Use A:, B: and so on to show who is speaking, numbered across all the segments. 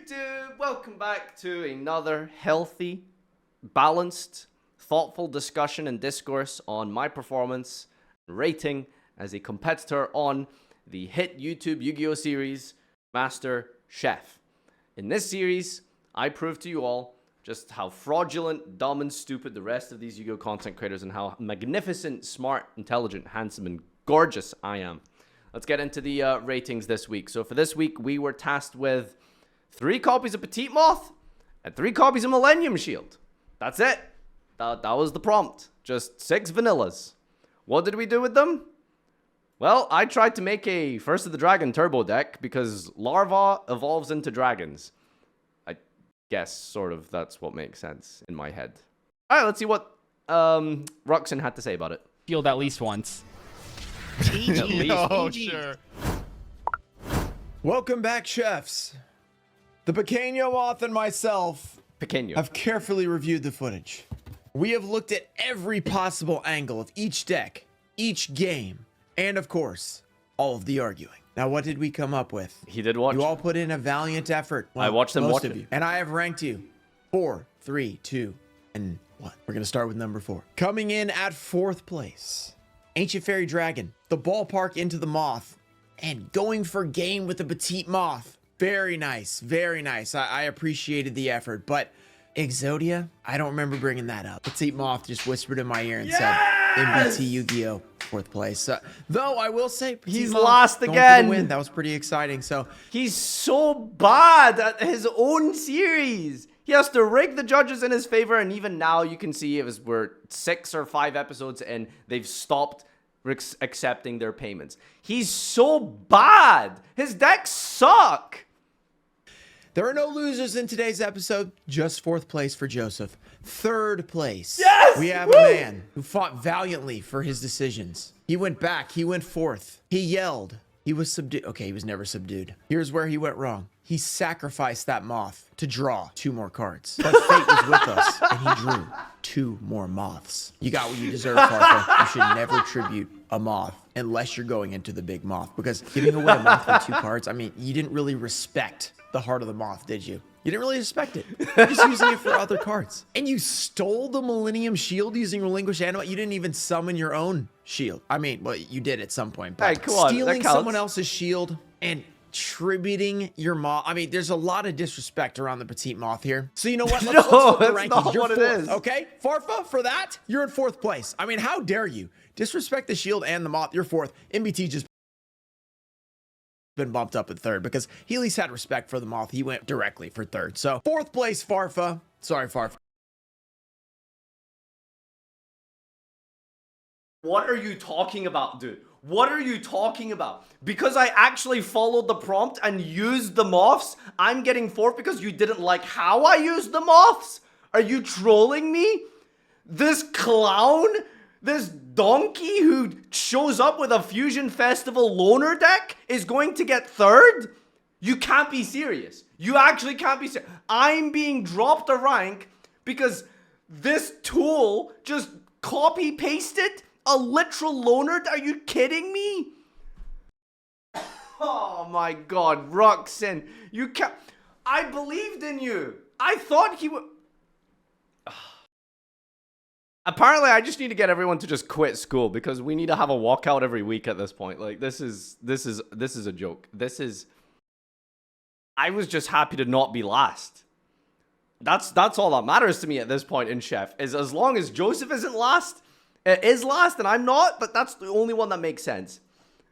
A: YouTube! Welcome back to another healthy, balanced, thoughtful discussion and discourse on my performance and rating as a competitor on the hit YouTube Yu-Gi-Oh series, Master Chef. In this series, I prove to you all just how fraudulent, dumb, and stupid the rest of these Yu-Gi-Oh content creators and how magnificent, smart, intelligent, handsome, and gorgeous I am. Let's get into the ratings this week. So for this week, we were tasked with 3 copies of Petite Moth and 3 copies of Millennium Shield. That's it. That was the prompt. Just 6 vanillas. What did we do with them? Well, I tried to make a First of the Dragon turbo deck because Larva evolves into dragons. I guess, sort of, that's what makes sense in my head. All right, let's see what Ruxin had to say about it.
B: Shield at least once.
C: Oh, sure. Welcome back, chefs. The Pequeño Moth and myself have carefully reviewed the footage. We have looked at every possible angle of each deck, each game, and of course, all of the arguing. Now, what did we come up with?
A: He did watch.
C: You all put in a valiant effort. Well,
A: I watched them watch
C: most of you. And I have ranked you 4, 3, 2, and 1. We're going to start with number 4. Coming in at 4th place, Ancient Fairy Dragon, the ballpark into the Moth, and going for game with the Petite Moth. Very nice, very nice. I appreciated the effort, but Exodia, I don't remember bringing that up. Petite Moth just whispered in my ear and said, MBT Yu-Gi-Oh! 4th place. Though I will say,
A: he's lost again.
C: Win. That was pretty exciting. So
A: he's so bad at his own series. He has to rig the judges in his favor, and even now you can see we're 6 or 5 episodes in, they've stopped accepting their payments. He's so bad. His decks suck.
C: There are no losers in today's episode, just 4th place for Joseph. 3rd place,
A: yes!
C: We have a man who fought valiantly for his decisions. He went back, he went forth, he yelled, he was subdued. Okay, he was never subdued. Here's where he went wrong. He sacrificed that moth to draw 2 more cards. But fate was with us, and he drew 2 more moths. You got what you deserve, Farfa. You should never tribute a moth unless you're going into the big moth, because giving away a moth for 2 cards, I mean, you didn't really respect the heart of the moth, did you? You didn't really respect it. You're just using it for other cards. And you stole the Millennium Shield using Relinquish Animal. You didn't even summon your own shield. I mean, well, you did at some point, but
A: hey, come on,
C: stealing someone else's shield and tributing your moth. I mean, there's a lot of disrespect around the Petite Moth here. So you know what? Let's flip the rankings.
A: Not what
C: 4th,
A: it is.
C: Okay? Farfa, for that, you're in 4th place. I mean, how dare you? Disrespect the shield and the moth. You're 4th. MBT just been bumped up at 3rd because he at least had respect for the moth. He went directly for 3rd. So 4th place, Farfa. Sorry, Farfa.
A: What are you talking about, dude? What are you talking about? Because I actually followed the prompt and used the moths, I'm getting 4th because you didn't like how I used the moths? Are you trolling me? This clown? This donkey who shows up with a Fusion Festival loner deck is going to get 3rd? You can't be serious. You actually can't be serious. I'm being dropped a rank because this tool just copy-pasted a literal loner. Are you kidding me? Oh my god, Ruxin. You can't. I believed in you. I thought he would. Apparently, I just need to get everyone to just quit school because we need to have a walkout every week at this point. Like, this is a joke. I was just happy to not be last. That's all that matters to me at this point in Chef, is as long as Joseph isn't last, is last and I'm not, but that's the only one that makes sense.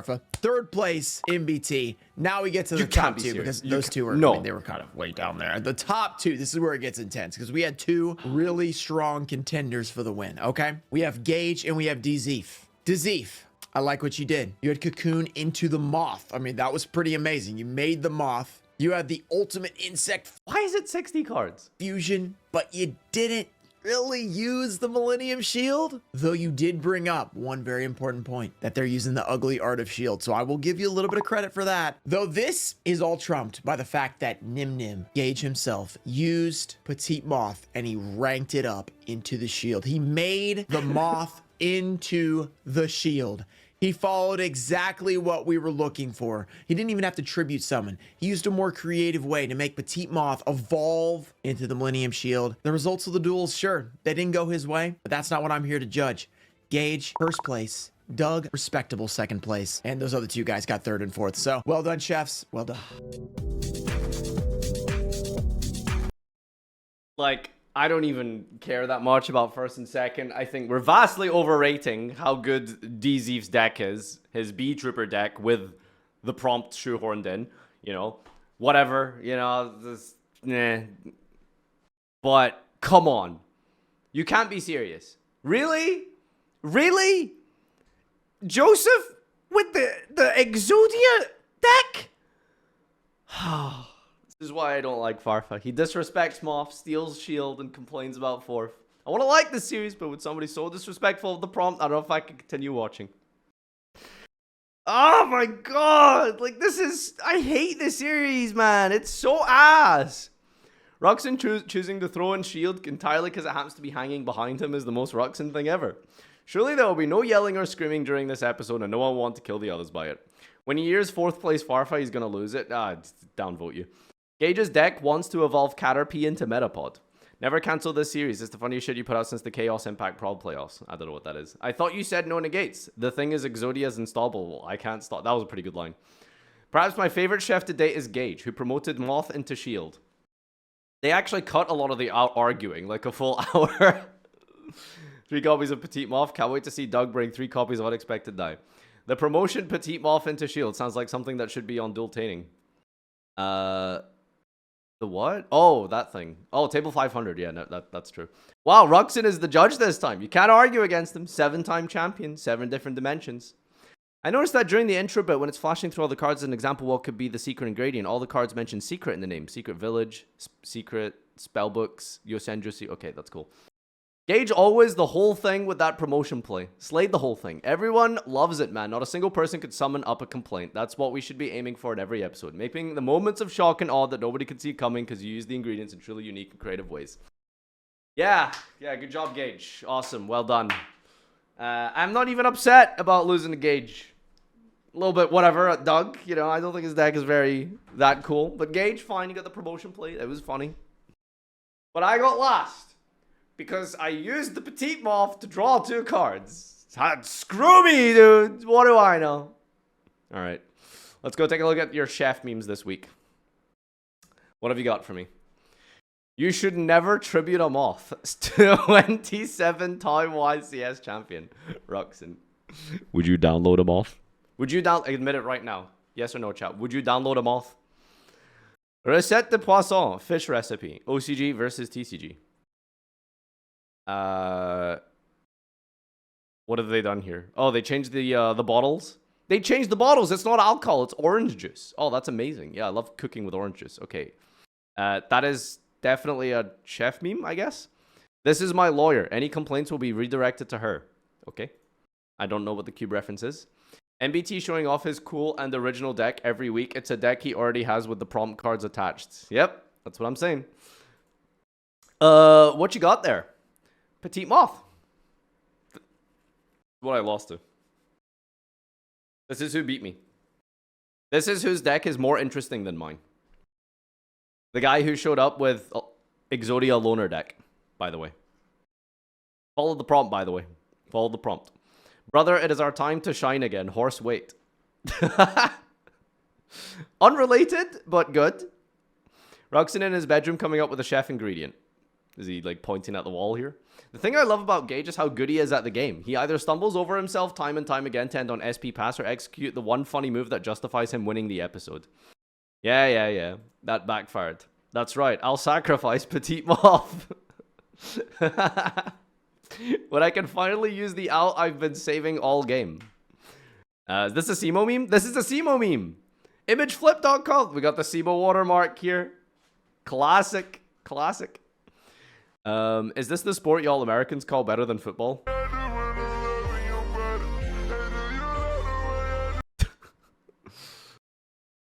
C: 3rd place, MBT. Now we get to the top 2 because those 2 were, I mean, they were kind of way down there. The top 2, this is where it gets intense because we had 2 really strong contenders for the win, okay? We have Gage and we have Debrief. Debrief, I like what you did. You had Cocoon into the Moth. I mean, that was pretty amazing. You made the Moth. You had the ultimate insect.
A: Why is it 60 cards?
C: Fusion, but you didn't really use the Millennium Shield, though you did bring up one very important point, that they're using the ugly art of shield. So I will give you a little bit of credit for that, though this is all trumped by the fact that Nim Gage himself used Petite Moth and he ranked it up into the shield. He made the moth into the shield. He followed exactly what we were looking for. He didn't even have to tribute summon. He used a more creative way to make Petite Moth evolve into the Millennium Shield. The results of the duels, sure, they didn't go his way, but that's not what I'm here to judge. Gage, first place. Doug, respectable second place. And those other two guys got third and fourth. So, well done, chefs. Well done.
A: Like, I don't even care that much about first and second. I think we're vastly overrating how good DZ's deck is. His B Trooper deck with the prompt shoehorned in. You know, whatever. You know, this, But, come on. You can't be serious. Really? Really? Joseph with the Exodia deck? This is why I don't like Farfa. He disrespects Moth, steals shield, and complains about fourth. I want to like this series, but with somebody so disrespectful of the prompt, I don't know if I can continue watching. Oh my god! Like, this is... I hate this series, man. It's so ass. Ruxin choosing to throw in shield entirely because it happens to be hanging behind him is the most Ruxin thing ever. Surely there will be no yelling or screaming during this episode and no one will want to kill the others by it. When he hears 4th place Farfa, he's going to lose it. Downvote you. Gage's deck wants to evolve Caterpie into Metapod. Never cancel this series. It's the funniest shit you put out since the Chaos Impact Prod playoffs. I don't know what that is. I thought you said no negates. The thing is Exodia's installable. I can't stop. That was a pretty good line. Perhaps my favorite chef to date is Gage, who promoted Moth into Shield. They actually cut a lot of the arguing, like a full hour. 3 copies of Petite Moth. Can't wait to see Doug bring 3 copies of Unexpected Die. The promotion Petite Moth into Shield sounds like something that should be on Dueltaining. The what? Oh, that thing. Oh, table 500. Yeah, no, that's true. Wow, Ruxin is the judge this time. You can't argue against him. 7-time champion. 7 different dimensions. I noticed that during the intro bit, when it's flashing through all the cards as an example, what could be the secret ingredient? All the cards mention secret in the name. Secret Village, Secret, Spellbooks, Yosenjusi. Okay, that's cool. Gage always the whole thing with that promotion play. Slayed the whole thing. Everyone loves it, man. Not a single person could summon up a complaint. That's what we should be aiming for in every episode. Making the moments of shock and awe that nobody could see coming because you use the ingredients in truly unique and creative ways. Yeah, good job, Gage. Awesome, well done. I'm not even upset about losing to Gage. A little bit, whatever, Doug. You know, I don't think his deck is that cool. But Gage, fine, you got the promotion play. It was funny. But I got last. Because I used the Petite Moth to draw 2 cards. Screw me, dude. What do I know? Alright. Let's go take a look at your chef memes this week. What have you got for me? You should never tribute a Moth. 27-time YCS champion. Ruxin. Would you download a Moth? Would you admit it right now? Yes or no, chat? Would you download a Moth? Recette de Poisson. Fish recipe. OCG versus TCG. What have they done here? Oh, they changed the bottles. They changed the bottles. It's not alcohol. It's orange juice. Oh, that's amazing. Yeah, I love cooking with orange juice. Okay. That is definitely a chef meme, I guess. This is my lawyer. Any complaints will be redirected to her. Okay. I don't know what the cube reference is. MBT showing off his cool and original deck every week. It's a deck he already has with the prompt cards attached. Yep. That's what I'm saying. What you got there? Petite Moth. What I lost to. This is who beat me. This is whose deck is more interesting than mine. The guy who showed up with Exodia Loner deck, by the way. Follow the prompt, by the way. Follow the prompt. Brother, it is our time to shine again. Horse wait. Unrelated, but good. Ruxin in his bedroom coming up with a chef ingredient. Is he like pointing at the wall here? The thing I love about Gage is how good he is at the game. He either stumbles over himself time and time again to end on SP pass or execute the one funny move that justifies him winning the episode. Yeah. That backfired. That's right. I'll sacrifice Petite Moth. When I can finally use the out I've been saving all game. Is this a Simo meme? This is a Simo meme. Imageflip.com. We got the Simo watermark here. Classic. Is this the sport y'all Americans call better than football?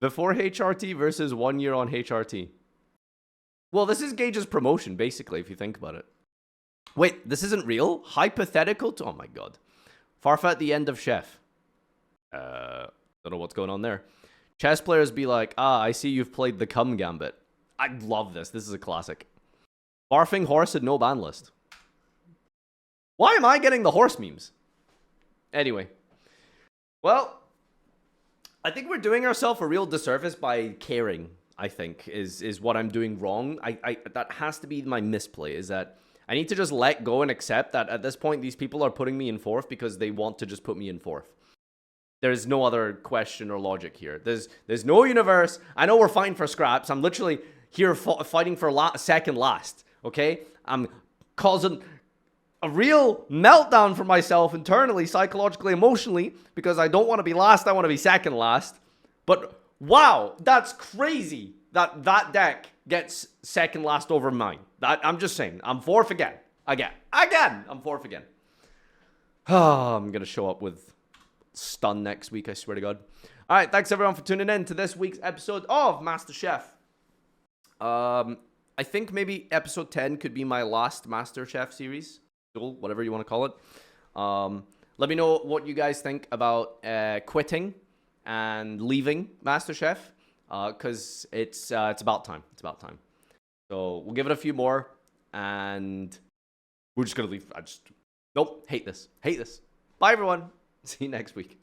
A: Before HRT versus 1 year on HRT. Well, this is Gage's promotion, basically, if you think about it. Wait, this isn't real? Hypothetical? Oh my god. Farfa at the end of Chef. Don't know what's going on there. Chess players be like, I see you've played the cum gambit. I love this. This is a classic. Barfing horse and no ban list. Why am I getting the horse memes? Anyway. Well, I think we're doing ourselves a real disservice by caring, I think, is what I'm doing wrong. That has to be my misplay, is that I need to just let go and accept that at this point, these people are putting me in fourth because they want to just put me in fourth. There's no other question or logic here. There's no universe. I know we're fighting for scraps. I'm literally here fighting for second last, okay? I'm causing a real meltdown for myself internally, psychologically, emotionally, because I don't want to be last. I want to be second last. But wow, that's crazy that that deck gets second last over mine. I'm just saying. I'm fourth again. Again. I'm fourth again. I'm going to show up with stun next week, I swear to God. All right, thanks everyone for tuning in to this week's episode of Master Chef. I think maybe episode 10 could be my last Master Chef series. Whatever you want to call it. Let me know what you guys think about quitting and leaving Master Chef, because it's about time. It's about time. So we'll give it a few more, and we're just gonna leave. Nope. Hate this. Bye everyone. See you next week.